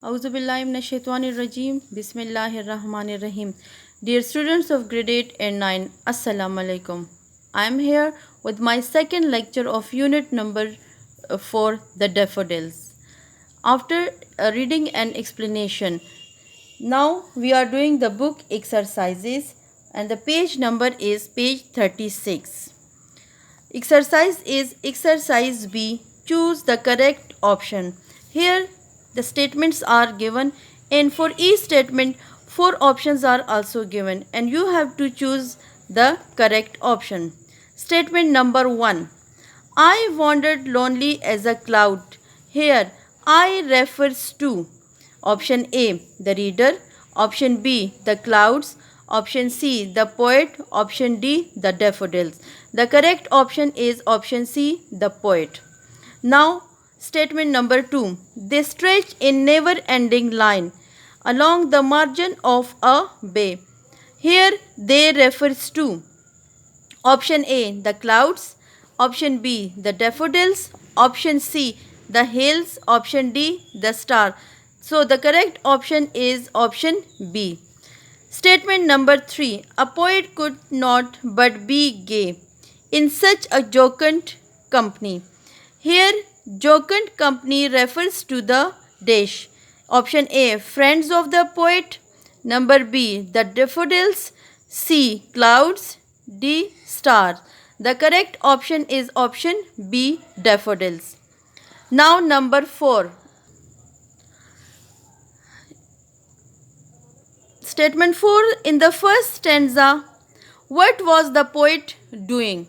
Auzubillahiminash-shaytanir-rajim. Bismillahir-rahmanir-rahim. Dear students of grade 8 and 9, Assalamu alaikum. I am here with my second lecture of unit number 4, the daffodils. After reading an explanation, now we are doing the book exercises and the page number is page 36. Exercise is exercise B. Choose the correct option. Here the statements are given and for each statement 4 options are also given and you have to choose the correct option. Statement number 1. I wandered lonely as a cloud. Here I refers to option A, the reader, option B, the clouds, option C, the poet, option D, the daffodils. The correct option is option C, the poet. Now, statement number 2. They stretch in never-ending line along the margin of a bay. Here they refers to option A, the clouds, option B, the daffodils, option C, the hills, option D, the star. So the correct option is option B. Statement number 3. A poet could not but be gay in such a jocund company. Here, jocund company refers to the dash. Option A, friends of the poet. Number B, the daffodils. C, clouds. D, stars. The correct option is option B, daffodils. Now number 4. Statement 4. In the first stanza, what was the poet doing?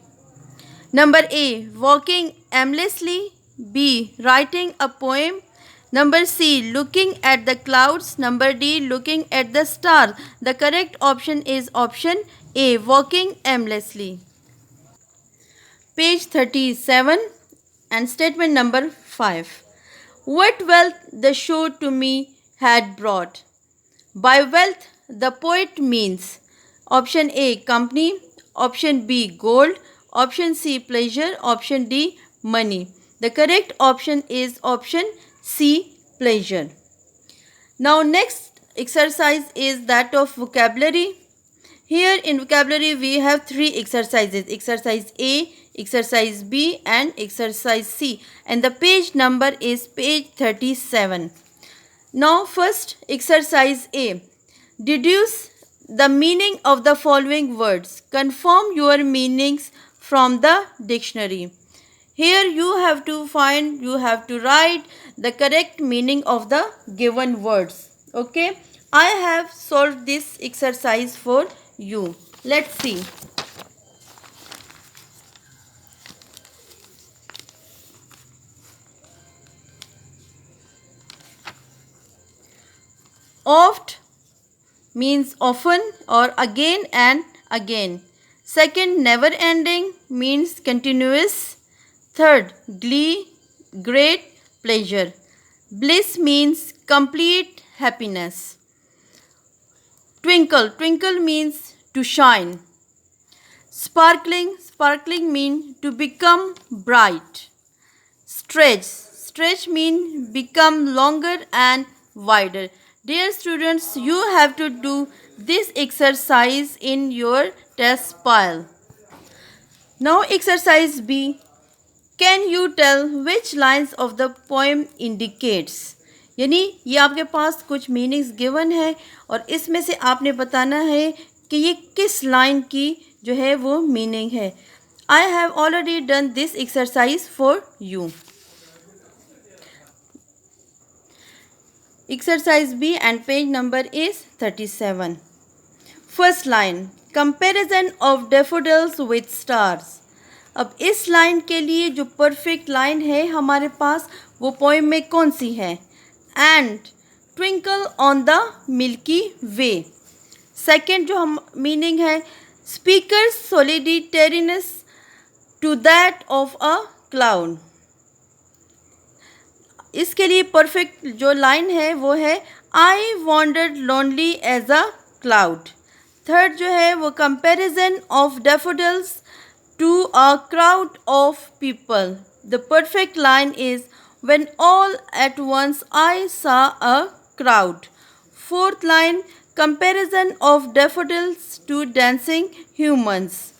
Number A, walking aimlessly. B, writing a poem. Number C, looking at the clouds. Number D, looking at the stars. The correct option is option A, walking aimlessly. Page 37 and statement number 5. What wealth the show to me had brought. By wealth, the poet means option A, company, option B, gold, option C, pleasure, option D, money. The correct option is option C, pleasure. Now next exercise is that of vocabulary. Here in vocabulary we have 3 exercises. Exercise A, exercise B and exercise C. And the page number is page 37. Now first exercise A. Deduce the meaning of the following words. Confirm your meanings from the dictionary. Here you have to write the correct meaning of the given words. Okay. I have solved this exercise for you. Let's see. Oft means often or again and again. Second, never ending means continuous. Third, glee, great pleasure. Bliss means complete happiness. Twinkle, twinkle means to shine. Sparkling, sparkling means to become bright. Stretch, stretch means become longer and wider. Dear students, you have to do this exercise in your test pile. Now exercise B. Can you tell which lines of the poem indicates? यानी ये आपके पास कुछ meanings given है और इसमें से आपने बताना है कि ये किस लाइन की जो है वो मीनिंग है. I have already done this exercise for you. Exercise B and page number is 37. First line, comparison of daffodils with stars. अब इस लाइन के लिए जो परफेक्ट लाइन है हमारे पास वो पोएम में कौन सी है? And twinkle on the milky way. Second जो हम मीनिंग है, speaker solitariness to that of a cloud. इसके लिए परफेक्ट जो लाइन है वो है I wandered lonely as a cloud. Third जो है वो comparison of daffodils to a crowd of people. The perfect line is when all at once I saw a crowd. Fourth line, comparison of daffodils to dancing humans.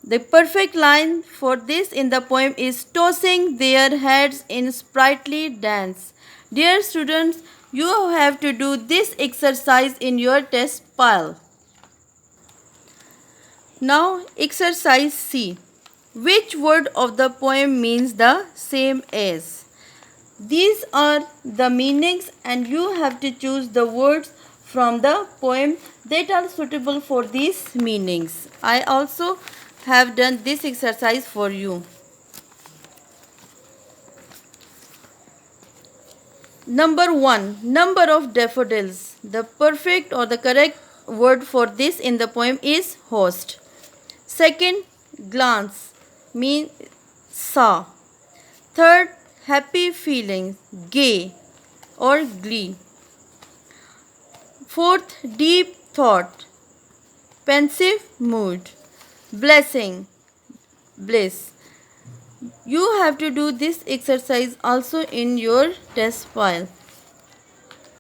The perfect line for this in the poem is tossing their heads in sprightly dance. Dear students, you have to do this exercise in your test pile. Now exercise C. Which word of the poem means the same as? These are the meanings and you have to choose the words from the poem that are suitable for these meanings. I also have done this exercise for you. Number 1. Number of daffodils. The perfect or the correct word for this in the poem is host. Second, glance means saw. Third, happy feelings, gay or glee. Fourth, deep thought, pensive mood. Blessing, bliss. You have to do this exercise also in your test file.